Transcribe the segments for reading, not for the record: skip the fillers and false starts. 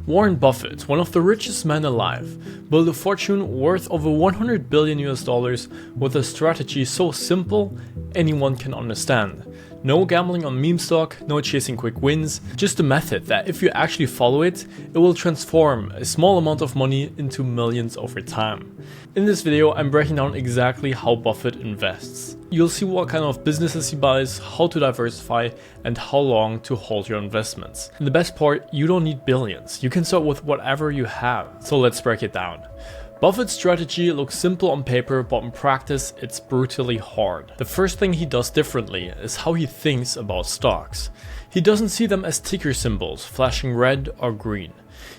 Warren Buffett, one of the richest men alive, built a fortune worth over $100 billion with a strategy so simple anyone can understand. No gambling on meme stock, no chasing quick wins, just a method that if you actually follow it, it will transform a small amount of money into millions over time. In this video, I'm breaking down exactly how Buffett invests. You'll see what kind of businesses he buys, how to diversify, and how long to hold your investments. And the best part, you don't need billions. You can start with whatever you have. So let's break it down. Buffett's strategy looks simple on paper, but in practice, it's brutally hard. The first thing he does differently is how he thinks about stocks. He doesn't see them as ticker symbols, flashing red or green.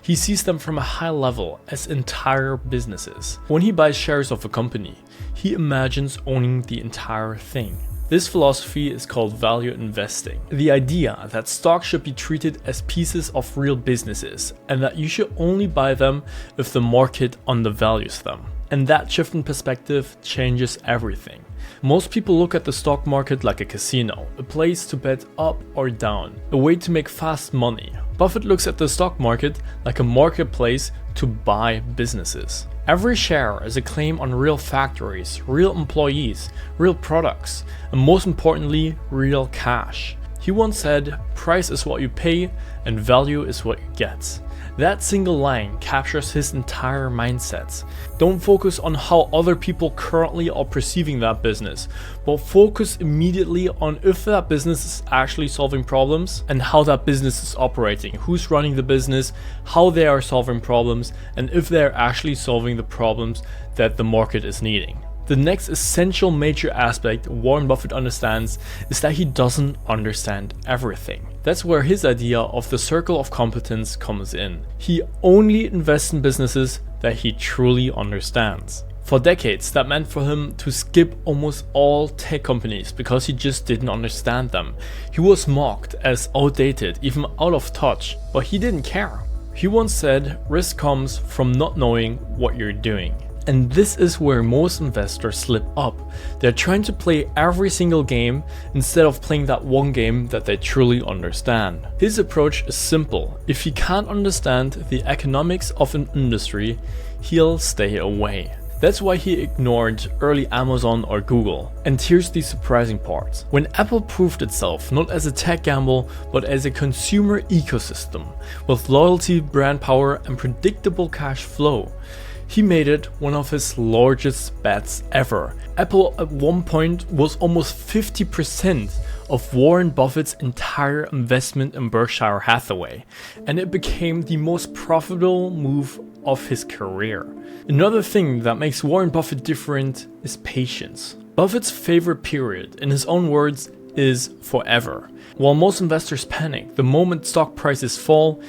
He sees them from a high level as entire businesses. When he buys shares of a company, he imagines owning the entire thing. This philosophy is called value investing. The idea that stocks should be treated as pieces of real businesses and that you should only buy them if the market undervalues them. And that shift in perspective changes everything. Most people look at the stock market like a casino, a place to bet up or down, a way to make fast money. Buffett looks at the stock market like a marketplace to buy businesses. Every share is a claim on real factories, real employees, real products, and most importantly, real cash. He once said, "Price is what you pay and value is what you get." That single line captures his entire mindset. Don't focus on how other people currently are perceiving that business, but focus immediately on if that business is actually solving problems and how that business is operating, who's running the business, how they are solving problems, and if they're actually solving the problems that the market is needing. The next essential major aspect Warren Buffett understands is that he doesn't understand everything. That's where his idea of the circle of competence comes in. He only invests in businesses that he truly understands. For decades, that meant for him to skip almost all tech companies because he just didn't understand them. He was mocked as outdated, even out of touch, but he didn't care. He once said, "Risk comes from not knowing what you're doing." And this is where most investors slip up. They're trying to play every single game instead of playing that one game that they truly understand. His approach is simple. If he can't understand the economics of an industry, he'll stay away. That's why he ignored early Amazon or Google. And here's the surprising part. When Apple proved itself not as a tech gamble, but as a consumer ecosystem with loyalty, brand power, and predictable cash flow, he made it one of his largest bets ever. Apple at one point was almost 50% of Warren Buffett's entire investment in Berkshire Hathaway, and it became the most profitable move of his career. Another thing that makes Warren Buffett different is patience. Buffett's favorite period, in his own words, is forever. While most investors panic the moment stock prices fall,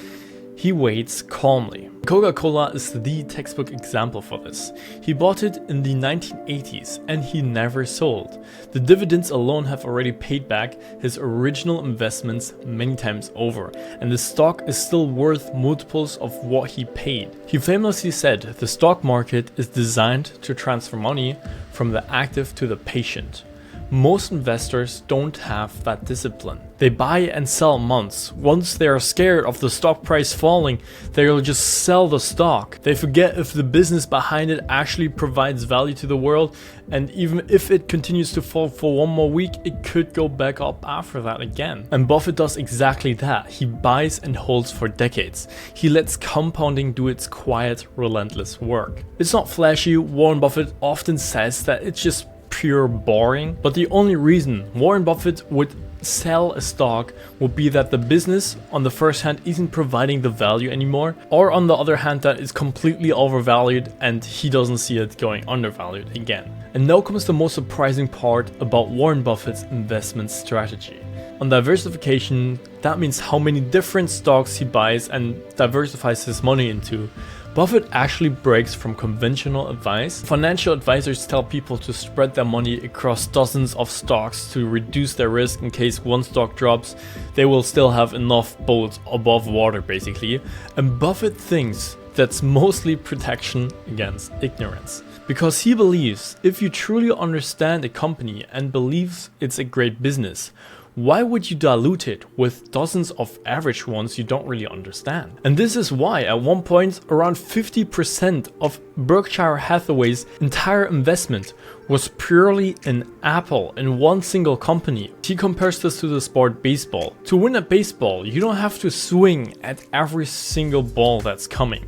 he waits calmly. Coca-Cola is the textbook example for this. He bought it in the 1980s and he never sold. The dividends alone have already paid back his original investments many times over, and the stock is still worth multiples of what he paid. He famously said the stock market is designed to transfer money from the active to the patient. Most investors don't have that discipline. They buy and sell months. Once they are scared of the stock price falling, they'll just sell the stock. They forget if the business behind it actually provides value to the world, and even if it continues to fall for one more week, it could go back up after that again. And Buffett does exactly that. He buys and holds for decades. He lets compounding do its quiet, relentless work. It's not flashy. Warren Buffett often says that it's just pure boring, but the only reason Warren Buffett would sell a stock would be that the business on the first hand isn't providing the value anymore, or on the other hand that it's completely overvalued and he doesn't see it going undervalued again. And now comes the most surprising part about Warren Buffett's investment strategy. On diversification, that means how many different stocks he buys and diversifies his money into. Buffett actually breaks from conventional advice. Financial advisors tell people to spread their money across dozens of stocks to reduce their risk in case one stock drops. They will still have enough boats above water basically. And Buffett thinks that's mostly protection against ignorance. Because he believes if you truly understand a company and believes it's a great business, why would you dilute it with dozens of average ones you don't really understand? And this is why at one point around 50% of Berkshire Hathaway's entire investment was purely in Apple, in one single company. He compares this to the sport baseball. To win at baseball, you don't have to swing at every single ball that's coming,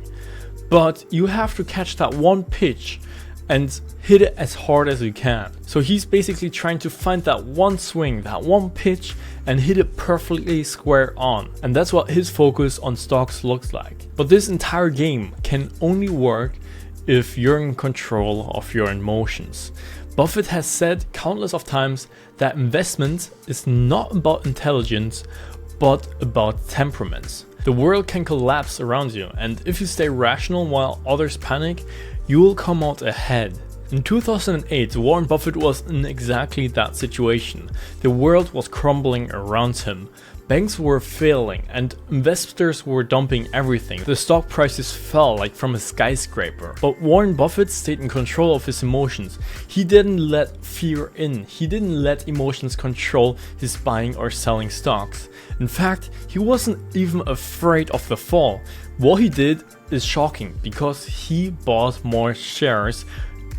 but you have to catch that one pitch and hit it as hard as you can. So he's basically trying to find that one swing, that one pitch, and hit it perfectly square on. And that's what his focus on stocks looks like. But this entire game can only work if you're in control of your emotions. Buffett has said countless of times that investment is not about intelligence, but about temperaments. The world can collapse around you, and if you stay rational while others panic, you will come out ahead. In 2008, Warren Buffett was in exactly that situation. The world was crumbling around him. Banks were failing and investors were dumping everything. The stock prices fell like from a skyscraper. But Warren Buffett stayed in control of his emotions. He didn't let fear in. He didn't let emotions control his buying or selling stocks. In fact, he wasn't even afraid of the fall. What he did is shocking because he bought more shares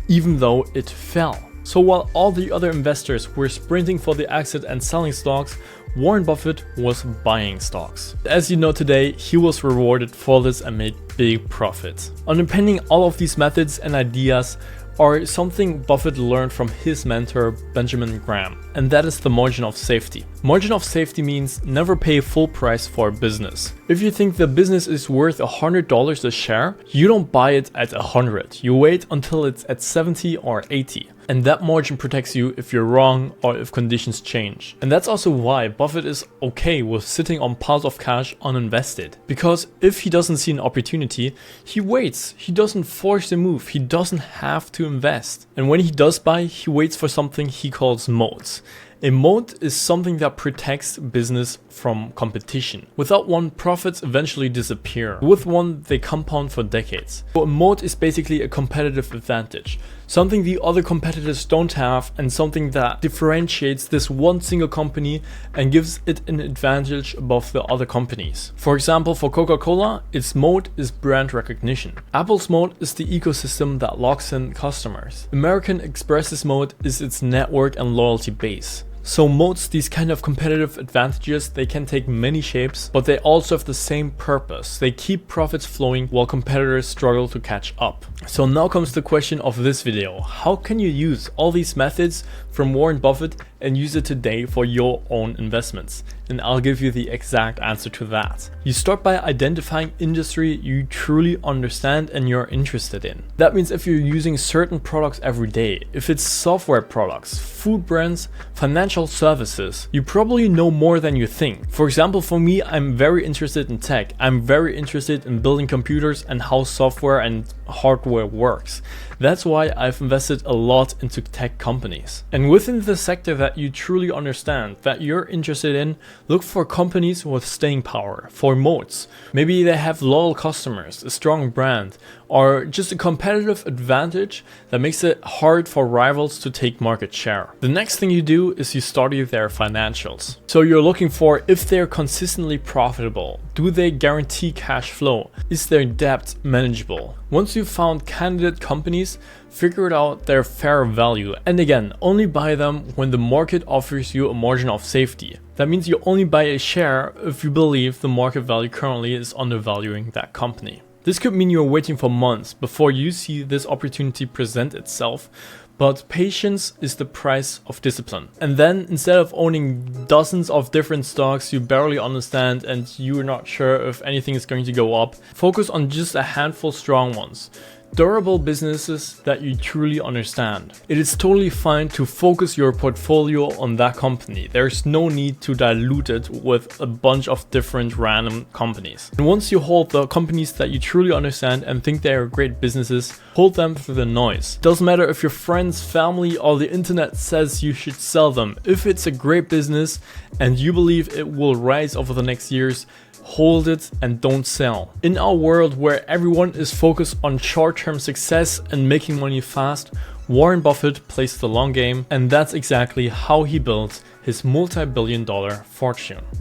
even though it fell. So while all the other investors were sprinting for the exit and selling stocks, Warren Buffett was buying stocks. As you know today, he was rewarded for this and made big profits. Underpinning all of these methods and ideas are something Buffett learned from his mentor Benjamin Graham, and that is the margin of safety. Margin of safety means never pay full price for a business. If you think the business is worth $100 a share, you don't buy it at 100. You wait until it's at 70 or 80. And that margin protects you if you're wrong or if conditions change. And that's also why Buffett is okay with sitting on piles of cash uninvested. Because if he doesn't see an opportunity, he waits. He doesn't force the move. He doesn't have to invest. And when he does buy, he waits for something he calls moats. A moat is something that protects business from competition. Without one, profits eventually disappear. With one, they compound for decades. So a moat is basically a competitive advantage. Something the other competitors don't have and something that differentiates this one single company and gives it an advantage above the other companies. For example, for Coca-Cola, its moat is brand recognition. Apple's moat is the ecosystem that locks in customers. American Express's moat is its network and loyalty base. So moats, these kind of competitive advantages, they can take many shapes, but they also have the same purpose. They keep profits flowing while competitors struggle to catch up. So now comes the question of this video. How can you use all these methods from Warren Buffett and use it today for your own investments? And I'll give you the exact answer to that. You start by identifying industry you truly understand and you're interested in. That means if you're using certain products every day, if it's software products, food brands, financial services, you probably know more than you think. For example, for me, I'm very interested in tech. I'm very interested in building computers and how software and hardware works. That's why I've invested a lot into tech companies. And within the sector that you truly understand, that you're interested in, look for companies with staying power, for moats. Maybe they have loyal customers, a strong brand, or just a competitive advantage that makes it hard for rivals to take market share. The next thing you do is you study their financials. So you're looking for if they're consistently profitable. Do they guarantee cash flow? Is their debt manageable? Once you've found candidate companies, figure out their fair value. And again, only buy them when the market offers you a margin of safety. That means you only buy a share if you believe the market value currently is undervaluing that company. This could mean you're waiting for months before you see this opportunity present itself, but patience is the price of discipline. And then instead of owning dozens of different stocks you barely understand and you're not sure if anything is going to go up, focus on just a handful strong ones. Durable businesses that you truly understand. It is totally fine to focus your portfolio on that company. There's no need to dilute it with a bunch of different random companies. And once you hold the companies that you truly understand and think they are great businesses, hold them through the noise. Doesn't matter if your friends, family, or the internet says you should sell them. If it's a great business and you believe it will rise over the next years, hold it and don't sell. In our world where everyone is focused on short-term success and making money fast, Warren Buffett plays the long game, and that's exactly how he built his multi-billion-dollar fortune.